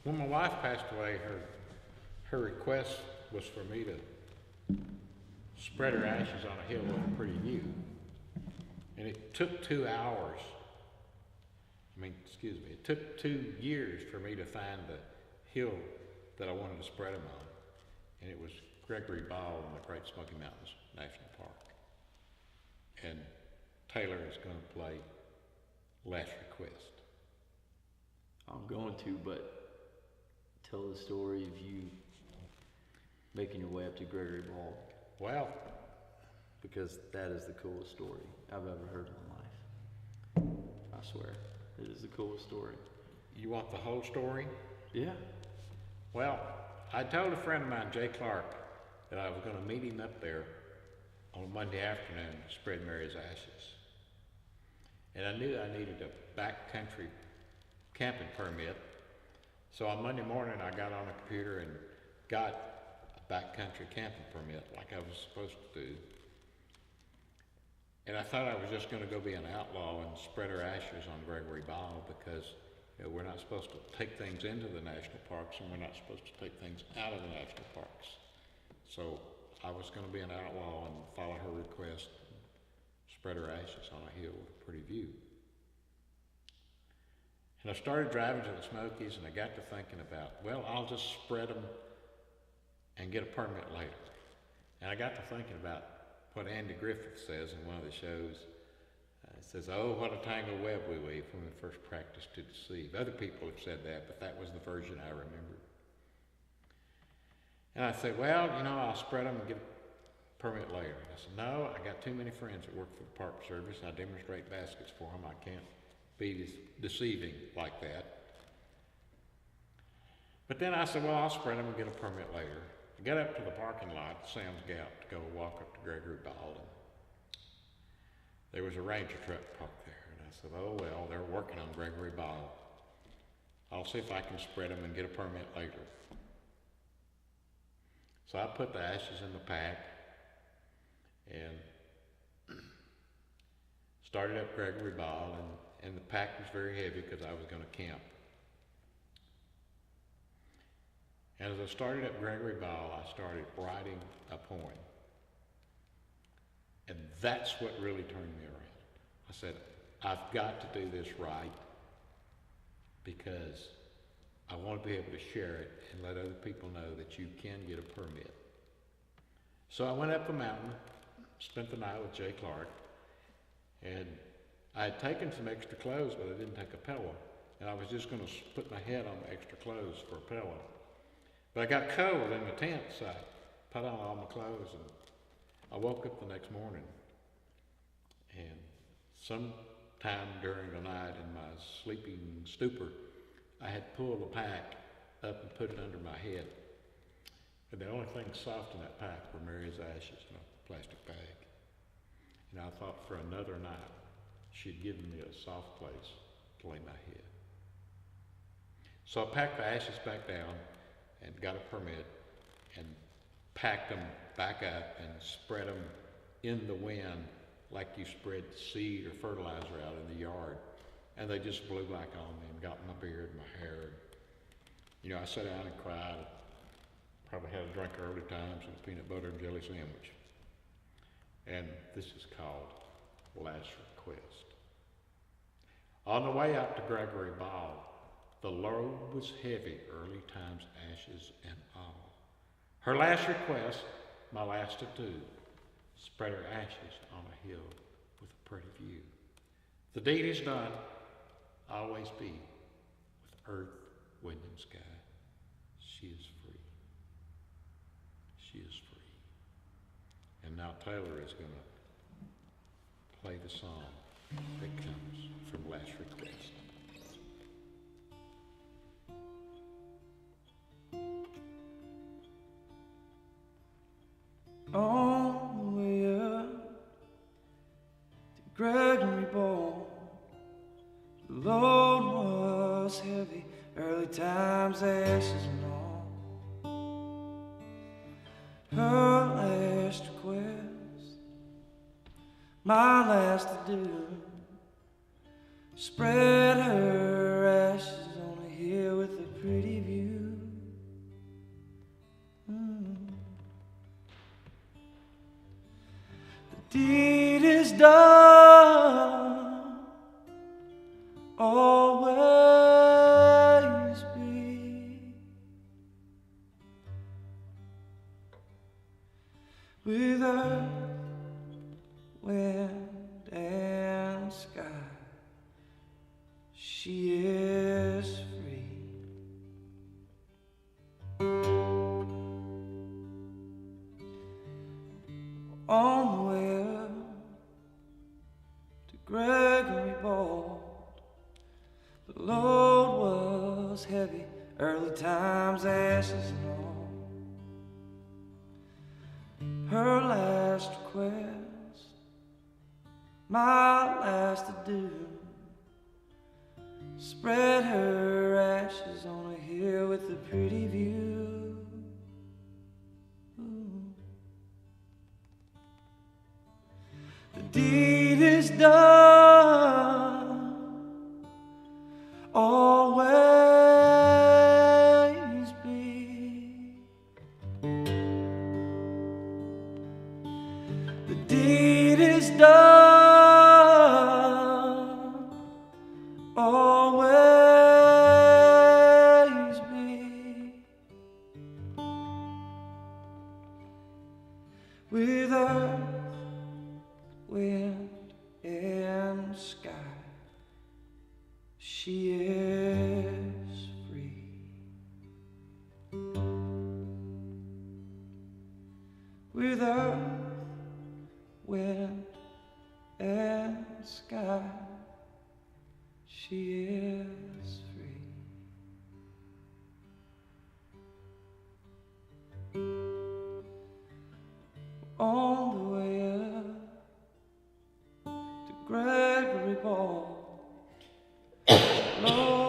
When my wife passed away, her request was for me to spread her ashes on a hill with a pretty view. And it took 2 hours. It took 2 years for me to find the hill that I wanted to spread them on. And it was Gregory Ball in the Great Smoky Mountains National Park. And Taylor is going to play Last Request. I'm going to, but tell the story of you making your way up to Gregory Ball. Well, because that is the coolest story I've ever heard in my life. I swear, it is the coolest story. you want the whole story? Yeah. Well, I told a friend of mine, Jay Clark, that I was going to meet him up there on a Monday afternoon to spread Mary's ashes. And I knew I needed a backcountry camping permit. So on Monday morning, I got on the computer and got a backcountry camping permit like I was supposed to do. And I thought I was just going to go be an outlaw and spread her ashes on Gregory Ball because we're not supposed to take things into the national parks and we're not supposed to take things out of the national parks. So I was going to be an outlaw and follow her request, spread her ashes on a hill with a pretty view. And I started driving to the Smokies and I got to thinking about, well, I'll just spread them and get a permit later. And I got to thinking about what Andy Griffith says in one of the shows. It says, oh, what a tangled web we weave when we first practice to deceive. Other people have said that, but that was the version I remembered. And I said, well, I'll spread them and get a permit later. And I said, no, I got too many friends that work for the Park Service. I demonstrate baskets for them. I can't be deceiving like that. But then I said, well, I'll spread them and get a permit later. I got up to the parking lot at Sam's Gap to go walk up to Gregory Ball. And there was a Ranger truck parked there. And I said, oh, well, they're working on Gregory Ball. I'll see if I can spread them and get a permit later. So I put the ashes in the pack and started up Gregory Ball, and the pack was very heavy because I was going to camp. And as I started up Gregory Ball, I started writing a poem. And that's what really turned me around. I said, I've got to do this right because I want to be able to share it and let other people know that you can get a permit. So I went up the mountain, spent the night with Jay Clark, and I had taken some extra clothes, but I didn't take a pillow. And I was just going to put my head on the extra clothes for a pillow. But I got cold in the tent, so I put on all my clothes, and I woke up the next morning. And sometime during the night in my sleeping stupor, I had pulled the pack up and put it under my head. And the only thing soft in that pack were Mary's ashes in a plastic bag. And I thought for another night, she'd given me a soft place to lay my head. So I packed the ashes back down and got a permit and packed them back up and spread them in the wind like you spread seed or fertilizer out in the yard. And they just blew back on me and got in my beard and my hair. I sat down and cried. Probably had a drink early times and a peanut butter and jelly sandwich. And this is called Last Request. On the way up to Gregory Ball, the load was heavy, early times ashes and all. Her last request, my last to do, spread her ashes on a hill with a pretty view. The deed is done, always be with earth, wind, and sky. She is free. She is free. And now Taylor is going to play the song that comes from Last Request. On the way up to Gregory Ball, the load was heavy, early times, ashes and all. Her last request, my last to do, spread her ashes on a hill with a pretty view. done, always be with earth, wind, and sky. She is free. On the way up to Gregory Ball, the load was heavy, early times, ashes and all. Her last request, my last adieu, spread her ashes on a hill with a pretty view. The deed is done, always be. The deed is done, always be. With earth, wind, and sky, she is free. With earth, wind, and sky, she is free. On the way up to Gregory Ball, Lord